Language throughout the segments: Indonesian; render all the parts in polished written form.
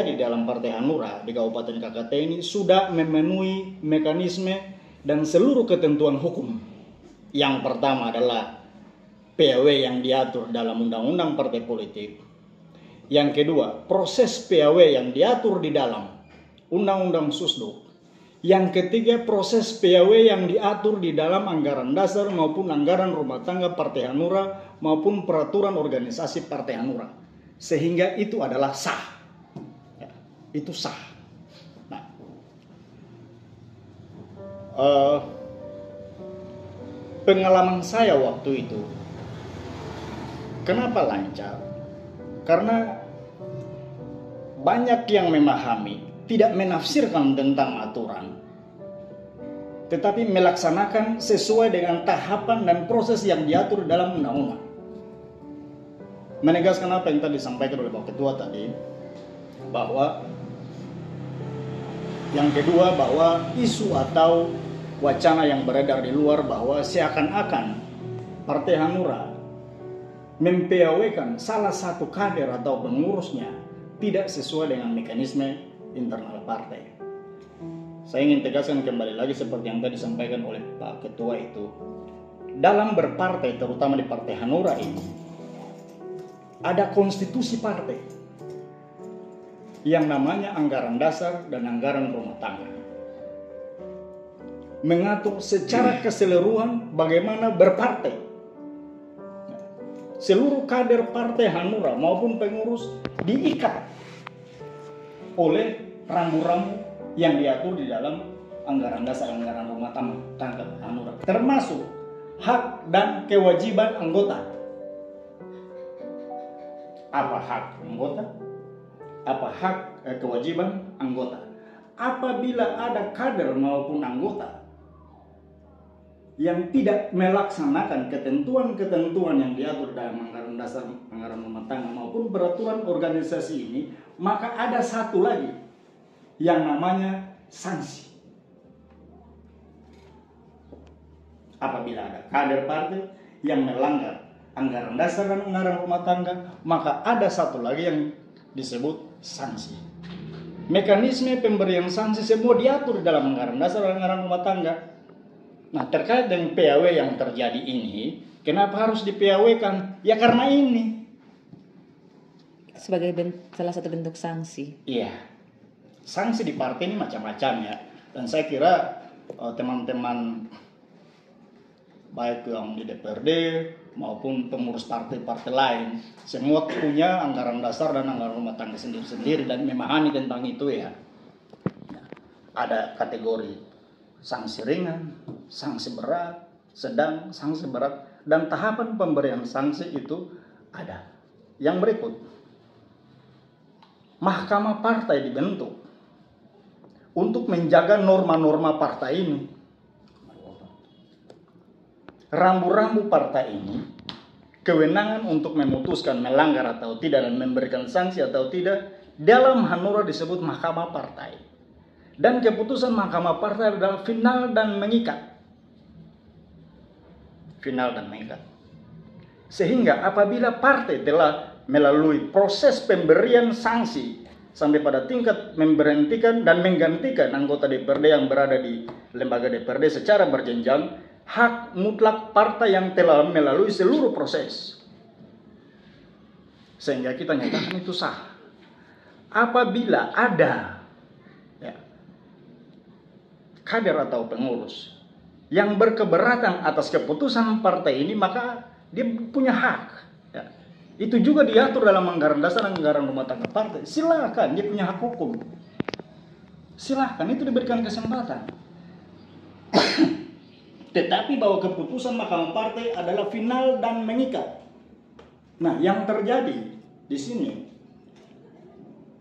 terjadi dalam Partai Hanura di Kabupaten KKT ini sudah memenuhi mekanisme dan seluruh ketentuan hukum. Yang pertama adalah PAW yang diatur dalam Undang-Undang Partai Politik. Yang kedua, proses PAW yang diatur di dalam Undang-Undang Susduk. Yang ketiga, proses PAW yang diatur di dalam anggaran dasar maupun anggaran rumah tangga Partai Hanura maupun peraturan organisasi Partai Hanura. Sehingga itu adalah sah. Ya, itu sah. Nah, pengalaman saya waktu itu, kenapa lancar? Karena banyak yang memahami, tidak menafsirkan tentang aturan, tetapi melaksanakan sesuai dengan tahapan dan proses yang diatur dalam undang-undang. Menegaskan apa yang tadi disampaikan oleh Pak Ketua tadi, bahwa yang kedua, bahwa isu atau wacana yang beredar di luar bahwa seakan-akan Partai Hanura memPAW-kan salah satu kader atau pengurusnya tidak sesuai dengan mekanisme internal partai. Saya ingin tegaskan kembali lagi seperti yang tadi disampaikan oleh Pak Ketua itu, dalam berpartai terutama di Partai Hanura ini ada konstitusi partai yang namanya anggaran dasar dan anggaran rumah tangga, mengatur secara keseluruhan bagaimana berpartai. Seluruh kader Partai Hanura maupun pengurus diikat oleh rambu-rambu yang diatur di dalam anggaran dasar anggaran rumah tangga Hanura, termasuk hak dan kewajiban anggota. Apa hak anggota? Apa hak kewajiban anggota? Apabila ada kader maupun anggota yang tidak melaksanakan ketentuan-ketentuan yang diatur dalam anggaran dasar anggaran rumah tangga maupun peraturan organisasi ini, maka ada satu lagi yang namanya sanksi. Apabila ada kader partai yang melanggar anggaran dasar dan anggaran rumah tangga, maka ada satu lagi yang disebut sanksi. Mekanisme pemberian sanksi semua diatur dalam anggaran dasar dan anggaran rumah tangga. Nah, terkait dengan PAW yang terjadi ini, kenapa harus di-PAW-kan? Ya karena ini sebagai salah satu bentuk sanksi. Iya, sanksi di partai ini macam-macam ya. Dan saya kira teman-teman baik yang di DPRD maupun pengurus partai-partai lain, semua punya anggaran dasar dan anggaran rumah tangga sendiri-sendiri dan memahami tentang itu ya. Ada kategori sanksi ringan, sanksi berat, sedang, sanksi berat, dan tahapan pemberian sanksi itu ada. Yang berikut, mahkamah partai dibentuk untuk menjaga norma-norma partai ini. Rambu-rambu partai ini, kewenangan untuk memutuskan melanggar atau tidak dan memberikan sanksi atau tidak, dalam Hanura disebut mahkamah partai. Dan keputusan mahkamah partai adalah final dan mengikat. Final dan mengikat. Sehingga apabila partai telah melalui proses pemberian sanksi sampai pada tingkat memberhentikan dan menggantikan anggota DPRD yang berada di lembaga DPRD secara berjenjang, hak mutlak partai yang telah melalui seluruh proses. Sehingga kita nyatakan itu sah. Apabila ada kader atau pengurus yang berkeberatan atas keputusan partai ini, maka dia punya hak. Ya. Itu juga diatur dalam anggaran dasar dan anggaran rumah tangga partai. Silakan, dia punya hak hukum. Silakan, itu diberikan kesempatan. Tetapi bahwa keputusan mahkamah partai adalah final dan mengikat. Nah, yang terjadi di sini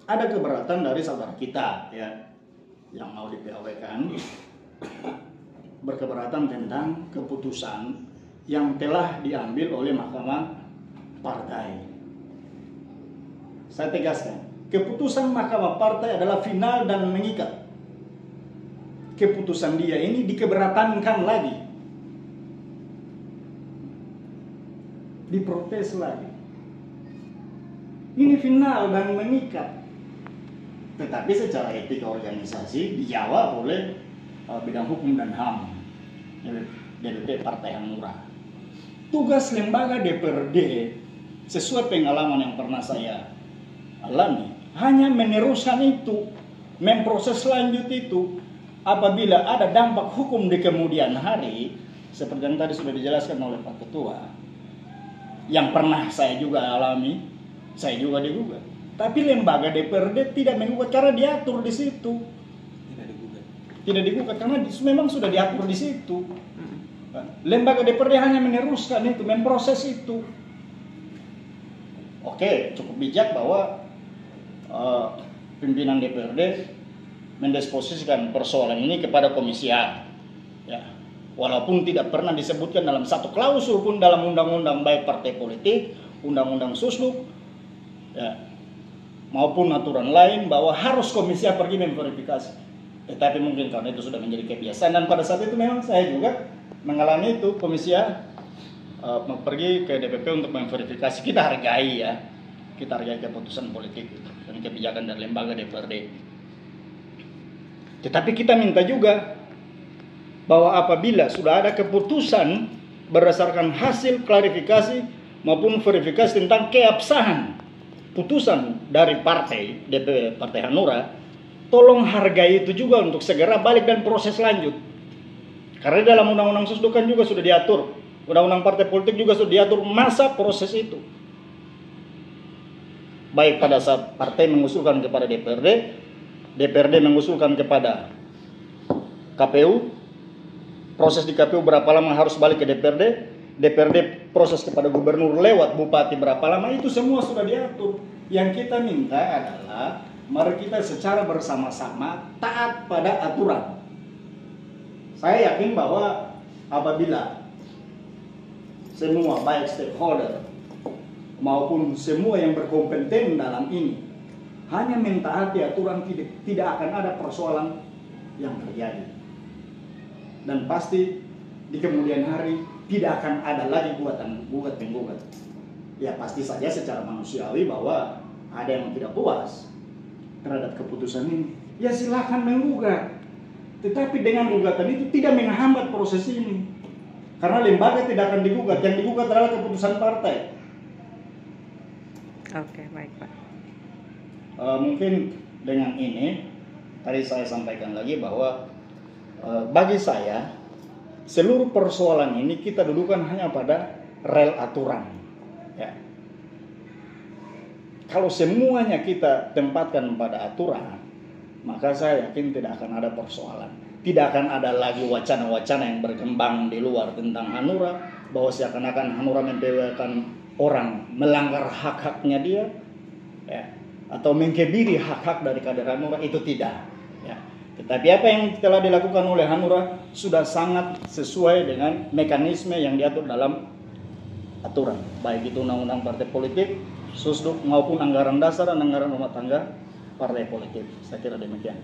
ada keberatan dari saudara kita ya, yang mau di-PAW-kan, berkeberatan tentang keputusan yang telah diambil oleh mahkamah partai. Saya tegaskan, keputusan mahkamah partai adalah final dan mengikat. Keputusan dia ini dikeberatankan lagi, diprotes lagi. Ini final dan mengikat. tetapi secara etika organisasi dijawab oleh bidang hukum dan HAM DPP Partai Hanura. Tugas lembaga DPRD sesuai pengalaman yang pernah saya alami hanya meneruskan itu, memproses lanjut itu. Apabila ada dampak hukum di kemudian hari, seperti yang tadi sudah dijelaskan oleh Pak Ketua, yang pernah saya juga alami, saya juga digugat. Tapi lembaga DPRD tidak menggugat karena diatur di situ. Tidak digugat karena memang sudah diatur di situ. Lembaga DPRD hanya meneruskan itu, memproses itu. Oke, cukup bijak bahwa pimpinan DPRD mendisposisikan persoalan ini kepada Komisi A. Ya, walaupun tidak pernah disebutkan dalam satu klausul pun dalam undang-undang baik partai politik, undang-undang Susluk, ya, maupun aturan lain bahwa harus Komisi A pergi memverifikasi. Tetapi mungkin karena itu sudah menjadi kebiasaan dan pada saat itu memang saya juga mengalami itu, Komisi A pergi ke DPP untuk memverifikasi. Kita hargai ya, kita hargai keputusan politik dan kebijakan dari lembaga DPRD. Tetapi kita minta juga bahwa apabila sudah ada keputusan berdasarkan hasil klarifikasi maupun verifikasi tentang keabsahan putusan dari partai DPP Partai Hanura, tolong hargai itu juga untuk segera balik dan proses lanjut. Karena dalam undang-undang Susluk kan juga sudah diatur, undang-undang partai politik juga sudah diatur masa proses itu. Baik pada saat partai mengusulkan kepada DPRD, DPRD mengusulkan kepada KPU, proses di KPU berapa lama harus balik ke DPRD, DPRD proses kepada gubernur lewat bupati berapa lama, itu semua sudah diatur. Yang kita minta adalah mari kita secara bersama-sama taat pada aturan. Saya yakin bahwa apabila semua baik stakeholder maupun semua yang berkompeten dalam ini hanya mentaati aturan, tidak akan ada persoalan yang terjadi. Dan pasti di kemudian hari tidak akan ada lagi gugat-penggugat. Ya pasti saja secara manusiawi bahwa ada yang tidak puas terhadap keputusan ini. Ya silakan menggugat. Tetapi dengan gugatan itu tidak menghambat proses ini. Karena lembaga tidak akan digugat. Yang digugat adalah keputusan partai. Oke, baik Pak. Mungkin dengan ini tadi saya sampaikan lagi bahwa bagi saya seluruh persoalan ini kita dudukan hanya pada rel aturan. Ya. Kalau semuanya kita tempatkan pada aturan, maka saya yakin tidak akan ada persoalan. Tidak akan ada lagi wacana-wacana yang berkembang di luar tentang Hanura, bahwa seakan-akan Hanura membedakan orang melanggar hak-haknya dia, ya, atau mengkebiri hak-hak dari kader Hanura, itu tidak. Ya. Tetapi apa yang telah dilakukan oleh Hanura sudah sangat sesuai dengan mekanisme yang diatur dalam aturan, baik itu undang-undang partai politik, Susluk maupun anggaran dasar dan anggaran rumah tangga partai politik. Saya kira demikian.